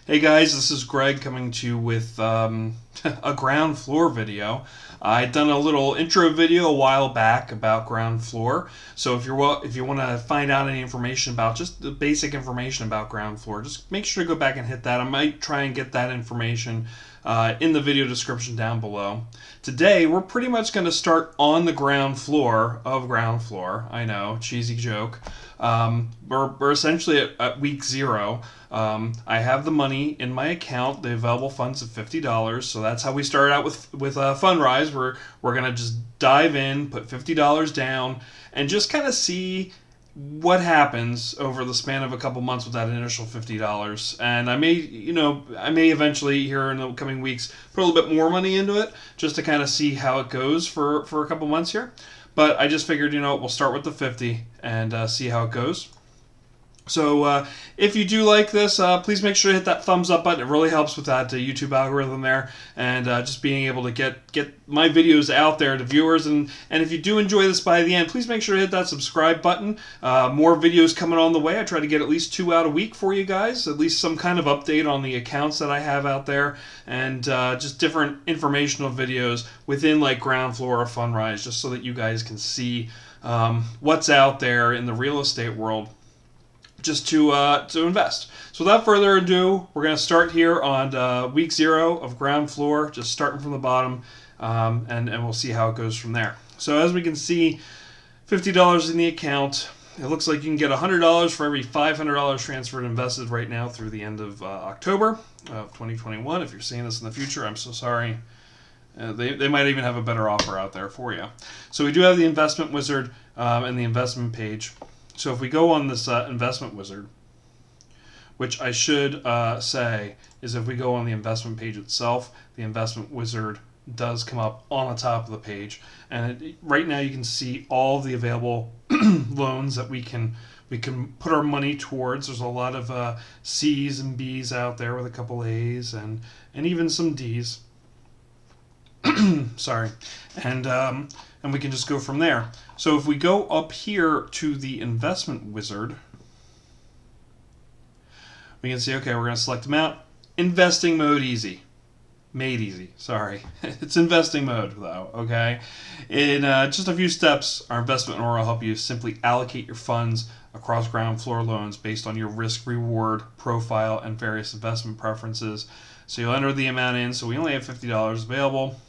Hey guys, this is Greg coming to you with a ground floor video. I'd done a little intro video a while back about ground floor. So if you want to find out any information about just the basic information about ground floor, just make sure to go back and hit that. I might try and get that information in the video description down below. Today we're pretty much going to start on the ground floor of ground floor. I know, cheesy joke. We're essentially at week 0. I have the money in my account, the available funds of $50. So that's how we started out with Fundrise. We're gonna just dive in, put $50 down, and just kind of see what happens over the span of a couple months with that initial $50. And I may eventually here in the coming weeks put a little bit more money into it just to kind of see how it goes for a couple months here. But I just figured, we'll start with the 50 and see how it goes. So if you do like this, please make sure to hit that thumbs up button. It really helps with that YouTube algorithm there, and just being able to get my videos out there to viewers. And if you do enjoy this by the end, please make sure to hit that subscribe button. More videos coming on the way. I try to get at least 2 out a week for you guys, at least some kind of update on the accounts that I have out there, and just different informational videos within like Ground Floor or Fundrise, just so that you guys can see what's out there in the real estate world, just to invest. So without further ado, we're going to start here on week 0 of ground floor, just starting from the bottom, and we'll see how it goes from there. So as we can see, $50 in the account. It looks like you can get $100 for every $500 transferred and invested right now through the end of October of 2021. If you're seeing this in the future, I'm so sorry. They might even have a better offer out there for you. So we do have the investment wizard and the investment page. So if we go on this investment wizard, which I should say is if we go on the investment page itself, the investment wizard does come up on the top of the page. And right now you can see all the available loans that we can put our money towards. There's a lot of C's and B's out there with a couple A's and even some D's. Sorry. And we can just go from there. So if we go up here to the investment wizard, we can see, okay, we're going to select amount. Investing mode easy. Made easy, sorry. It's investing mode though, okay? In just a few steps, our investment aura will help you simply allocate your funds across ground floor loans based on your risk reward profile and various investment preferences. So you'll enter the amount in, so we only have $50 available.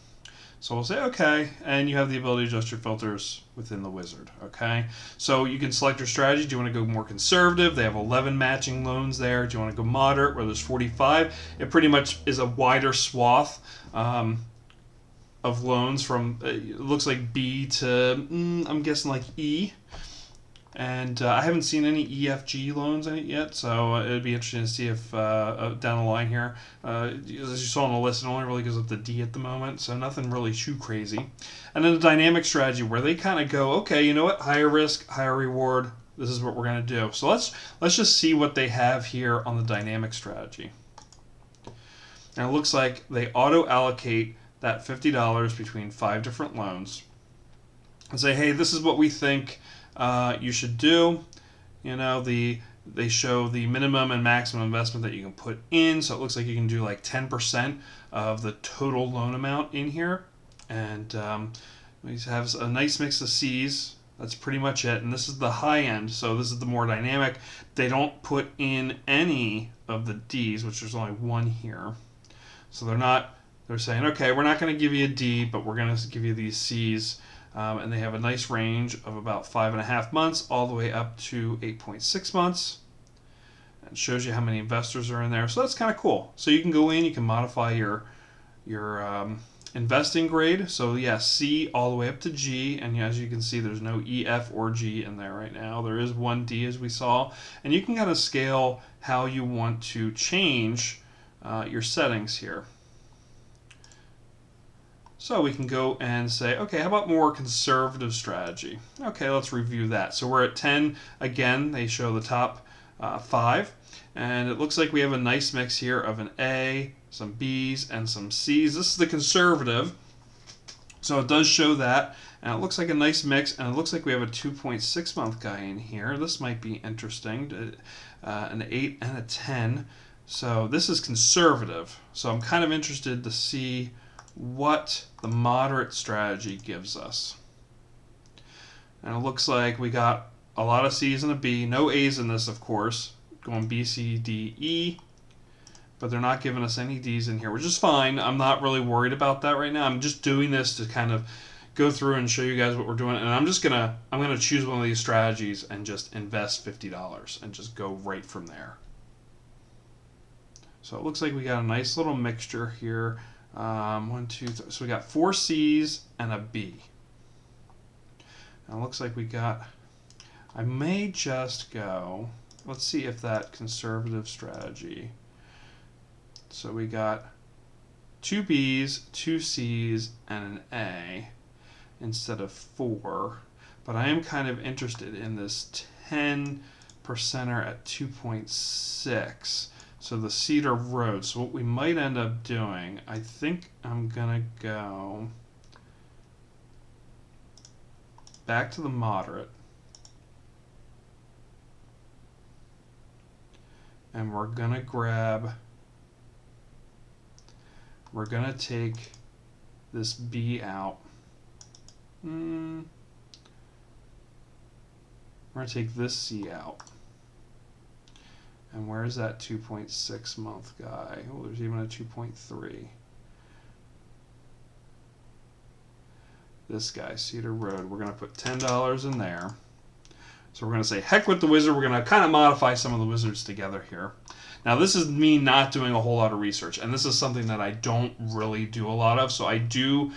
So we'll say okay, and you have the ability to adjust your filters within the wizard, okay? So you can select your strategy. Do you want to go more conservative? They have 11 matching loans there. Do you want to go moderate, where there's 45? It pretty much is a wider swath of loans from, it looks like B to, I'm guessing like E. And I haven't seen any EFG loans in it yet, so it'd be interesting to see if down the line here, as you saw on the list, it only really goes up to D at the moment, so nothing really too crazy. And then the dynamic strategy, where they kind of go, okay, you know what, higher risk, higher reward, this is what we're going to do. So let's just see what they have here on the dynamic strategy. And it looks like they auto-allocate that $50 between 5 different loans and say, hey, this is what we think you should do. They show the minimum and maximum investment that you can put in. So it looks like you can do like 10% of the total loan amount in here. And we have a nice mix of C's. That's pretty much it. And this is the high end. So this is the more dynamic. They don't put in any of the D's, which there's only one here. So they're saying, okay, we're not going to give you a D, but we're going to give you these C's. And they have a nice range of about 5.5 months all the way up to 8.6 months. And it shows you how many investors are in there. So that's kind of cool. So you can go in, you can modify your investing grade. So yeah, C all the way up to G. And as you can see, there's no E, F, or G in there right now. There is one D as we saw. And you can kind of scale how you want to change your settings here. So we can go and say, okay, how about more conservative strategy? Okay, let's review that. So we're at 10. Again, they show the top 5. And it looks like we have a nice mix here of an A, some B's, and some C's. This is the conservative. So it does show that. And it looks like a nice mix. And it looks like we have a 2.6 month guy in here. This might be interesting. An 8 and a 10. So this is conservative. So I'm kind of interested to see what the moderate strategy gives us. And it looks like we got a lot of C's and a B. No A's in this, of course. Going B, C, D, E. But they're not giving us any D's in here, which is fine. I'm not really worried about that right now. I'm just doing this to kind of go through and show you guys what we're doing. And I'm gonna choose one of these strategies and just invest $50 and just go right from there. So it looks like we got a nice little mixture here. 1, 2, 3. So we got 4 C's and a B. Now it looks like we got, I may just go, let's see if that conservative strategy. So we got 2 B's, 2 C's, and an A instead of 4. But I am kind of interested in this 10%er at 2.6. So the Cedar Road. So what we might end up doing, I think I'm going to go back to the moderate. And we're going to take this B out. We're going to take this C out. And where's that 2.6 month guy? Oh, there's even a 2.3. This guy, Cedar Road. We're going to put $10 in there. So we're going to say, heck with the wizard. We're going to kind of modify some of the wizards together here. Now, this is me not doing a whole lot of research. And this is something that I don't really do a lot of. So I do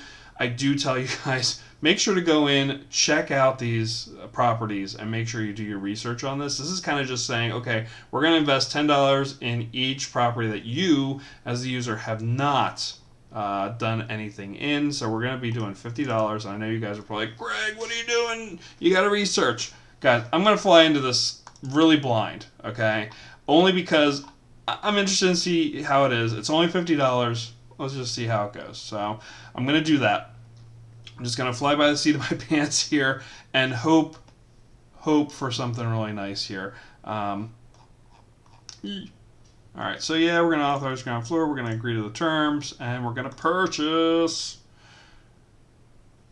tell you guys, make sure to go in, check out these properties, and make sure you do your research on this. This is kind of just saying, okay, we're going to invest $10 in each property that you, as the user, have not done anything in. So we're going to be doing $50. And I know you guys are probably like, Greg, what are you doing? You got to research. Guys, I'm going to fly into this really blind, okay? Only because I'm interested to see how it is. It's only $50. Let's just see how it goes. So I'm going to do that. I'm just going to fly by the seat of my pants here and hope for something really nice here. All right, so yeah, we're going to authorize Groundfloor. We're going to agree to the terms, and we're going to purchase.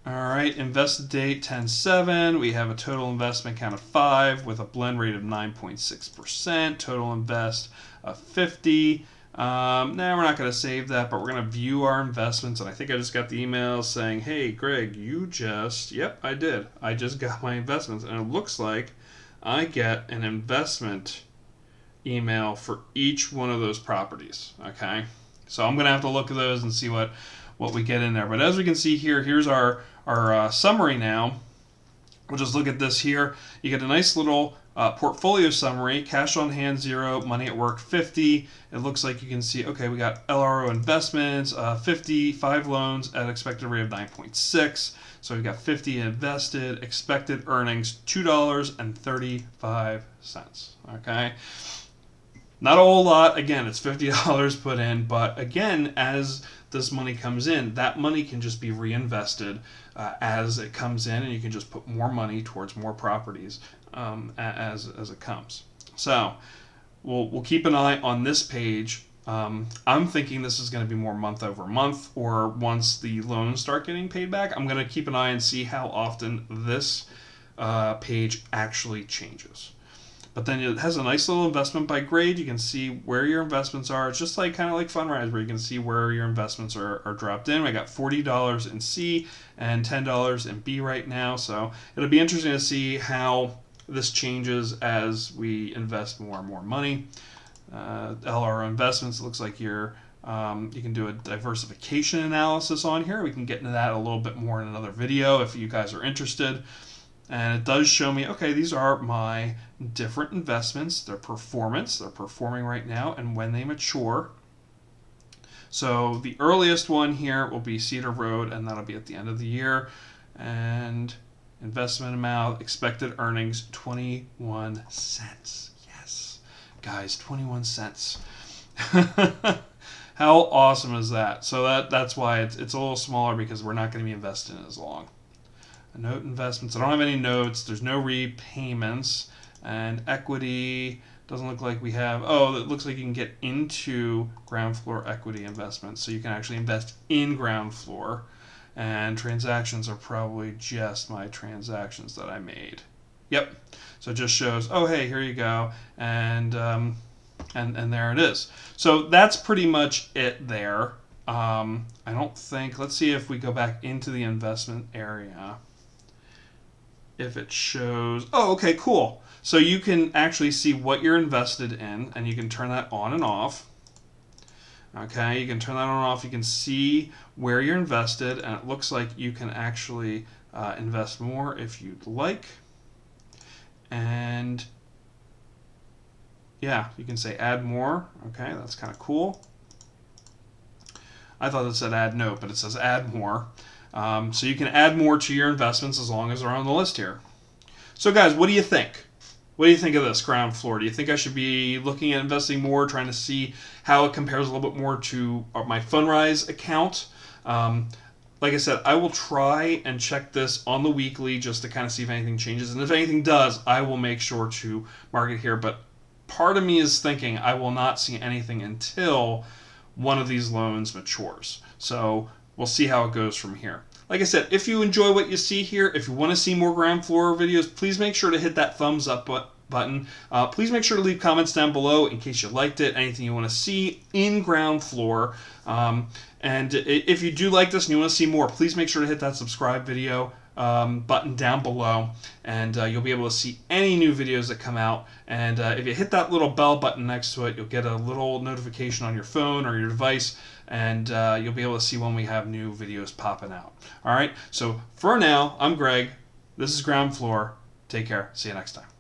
All right, invested date 10/7. We have a total investment count of 5 with a blend rate of 9.6%. Total invest of 50. Now we're not going to save that, but we're going to view our investments. And I think I just got the email saying, hey, Greg, yep, I did. I just got my investments. And it looks like I get an investment email for each one of those properties. Okay, so I'm going to have to look at those and see what we get in there. But as we can see here, here's our summary now. We'll just look at this here. You get a nice little portfolio summary. Cash on hand 0, money at work 50. It looks like you can see, okay, we got LRO investments 50, 5 loans at expected rate of 9.6. So we've got 50 invested, expected earnings $2.35. Okay. Not a whole lot. Again, it's $50 put in, but again, as this money comes in, that money can just be reinvested as it comes in, and you can just put more money towards more properties as it comes. So we'll keep an eye on this page. I'm thinking this is going to be more month over month, or once the loans start getting paid back. I'm going to keep an eye and see how often this page actually changes. But then it has a nice little investment by grade. You can see where your investments are. It's just like kind of like Fundrise, where you can see where your investments are dropped in. I got $40 in C and $10 in B right now. So it'll be interesting to see how this changes as we invest more and more money. LRO investments, it looks like you can do a diversification analysis on here. We can get into that a little bit more in another video if you guys are interested. And it does show me, okay, these are my different investments, their performance, they're performing right now, and when they mature. So the earliest one here will be Cedar Road, and that'll be at the end of the year. And investment amount, expected earnings, 21 cents. Yes, guys, 21 cents. How awesome is that? So that's why it's a little smaller, because we're not going to be investing as long. Note investments. I don't have any notes. There's no repayments. And equity, Doesn't look like we have. Oh, it looks like you can get into Groundfloor equity investments, so you can actually invest in Groundfloor. And transactions are probably just my transactions that I made. Yep. So it just shows, oh hey, here you go, and there it is. So that's pretty much it there. I don't think. Let's see if we go back into the investment area. If it shows, oh, okay, cool. So you can actually see what you're invested in, and you can turn that on and off. Okay, you can turn that on and off. You can see where you're invested, and it looks like you can actually invest more if you'd like. And yeah, you can say add more. Okay, that's kind of cool. I thought it said add note, but it says add more. So you can add more to your investments as long as they're on the list here. So guys, what do you think? What do you think of this Groundfloor? Do you think I should be looking at investing more, trying to see how it compares a little bit more to my Fundrise account? Like I said, I will try and check this on the weekly just to kind of see if anything changes. And if anything does, I will make sure to mark it here. But part of me is thinking I will not see anything until one of these loans matures. So we'll see how it goes from here. Like I said, if you enjoy what you see here, if you want to see more Groundfloor videos, please make sure to hit that thumbs up button. Please make sure to leave comments down below in case you liked it, anything you want to see in Groundfloor. And if you do like this and you want to see more, please make sure to hit that subscribe video button down below, and you'll be able to see any new videos that come out. And if you hit that little bell button next to it, you'll get a little notification on your phone or your device, and you'll be able to see when we have new videos popping out. All right, so for now, I'm Greg. This is Groundfloor. Take care. See you next time.